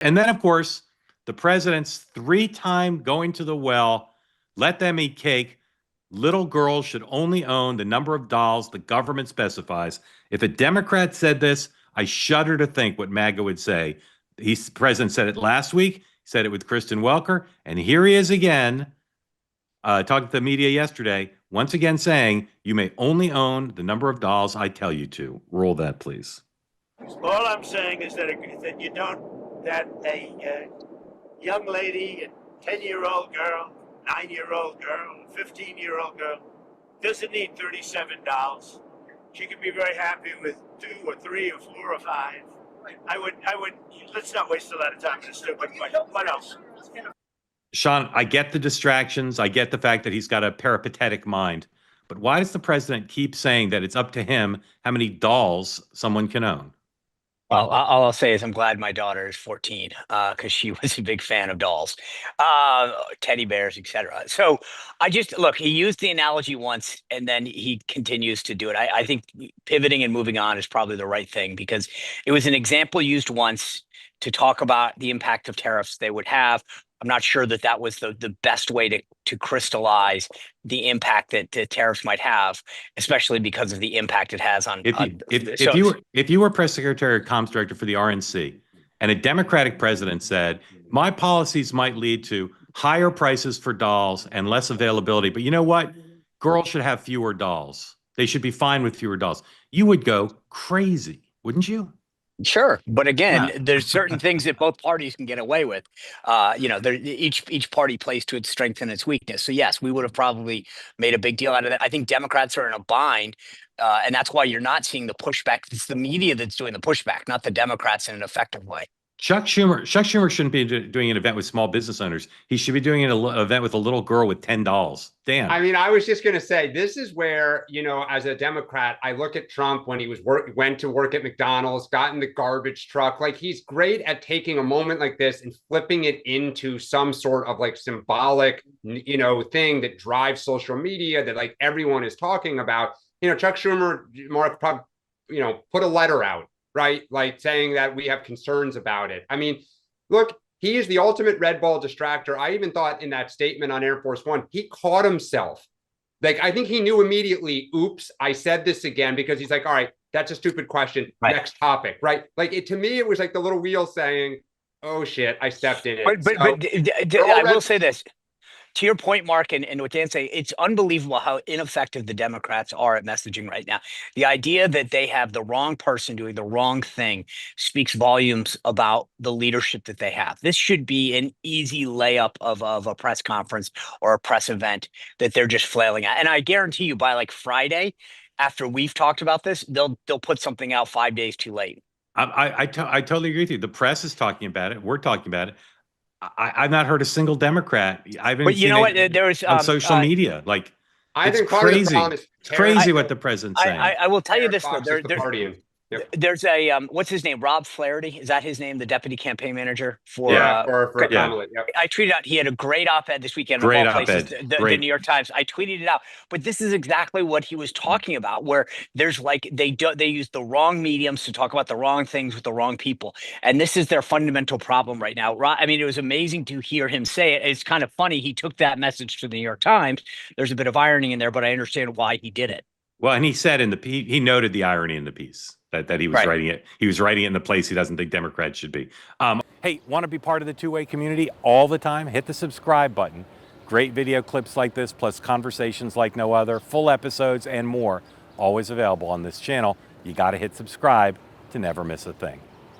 And then, of course, the president's 3-time going to the well, let them eat cake. Little girls should only own the number of dolls the government specifies. If a Democrat said this, I shudder to think what MAGA would say. The president said it last week. He said it with Kristen Welker. And here he is again, talking to the media yesterday, once again saying, you may only own the number of dolls I tell you to. Roll that, please. All I'm saying is that a young lady, a 10-year-old girl, 9-year-old girl, 15-year-old girl doesn't need 37 dolls. She could be very happy with 2 or 3 or 4 or 5. I would. Let's not waste a lot of time on a stupid question. What else? Sean, I get the distractions. I get the fact that he's got a peripatetic mind. But why does the president keep saying that it's up to him how many dolls someone can own? Well, all I'll say is I'm glad my daughter is 14 because she was a big fan of dolls, teddy bears, etc. So I just look, he used the analogy once and then he continues to do it. I think pivoting and moving on is probably the right thing because it was an example used once to talk about the impact of tariffs they would have. I'm not sure that was the best way to crystallize the impact that tariffs might have, especially because of the impact it has on. If you were press secretary or comms director for the RNC, and a Democratic president said my policies might lead to higher prices for dolls and less availability, but you know what? Girls should have fewer dolls. They should be fine with fewer dolls. You would go crazy, wouldn't you? Sure, but again, there's certain things that both parties can get away with. Each party plays to its strength and its weakness. So yes, we would have probably made a big deal out of that. I think Democrats are in a bind, and that's why you're not seeing the pushback. It's the media that's doing the pushback, not the Democrats in an effective way. Chuck Schumer shouldn't be doing an event with small business owners. He should be doing an event with a little girl with 10 dolls. Damn. I mean, I was just going to say, this is where, as a Democrat, I look at Trump when he went to work at McDonald's, got in the garbage truck. Like, he's great at taking a moment like this and flipping it into some sort of like symbolic, thing that drives social media that like everyone is talking about. Chuck Schumer, Mark, put a letter out. Right? Like saying that we have concerns about it. I mean, look, he is the ultimate red ball distractor. I even thought in that statement on Air Force One, he caught himself. Like, I think he knew immediately, oops, I said this again, because he's like, all right, that's a stupid question. Right. Next topic, right? Like, to me, it was like the little wheel saying, oh shit, I stepped in it. But I will say this. To your point, Mark, and what Dan's saying, it's unbelievable how ineffective the Democrats are at messaging right now. The idea that they have the wrong person doing the wrong thing speaks volumes about the leadership that they have. This should be an easy layup of a press conference or a press event that they're just flailing at. And I guarantee you by like Friday, after we've talked about this, they'll put something out 5 days too late. I totally agree with you. The press is talking about it. We're talking about it. I've not heard a single Democrat. But you know what? There was on social media. Like, it's crazy. It's crazy what the president's saying. I will tell you this though. There's a what's his name? Rob Flaherty. Is that his name? The deputy campaign manager for Kamala. Yep. I tweeted out he had a great op-ed this weekend. Great op-ed. The New York Times. I tweeted it out. But this is exactly what he was talking about, where there's like they use the wrong mediums to talk about the wrong things with the wrong people, and this is their fundamental problem right now. I mean, it was amazing to hear him say it. It's kind of funny. He took that message to the New York Times. There's a bit of irony in there, but I understand why he did it. Well, and he said he noted the irony in the piece. That he was writing it. He was writing it in the place he doesn't think Democrats should be. Hey, want to be part of the two-way community all the time? Hit the subscribe button. Great video clips like this, plus conversations like no other, full episodes and more, always available on this channel. You got to hit subscribe to never miss a thing.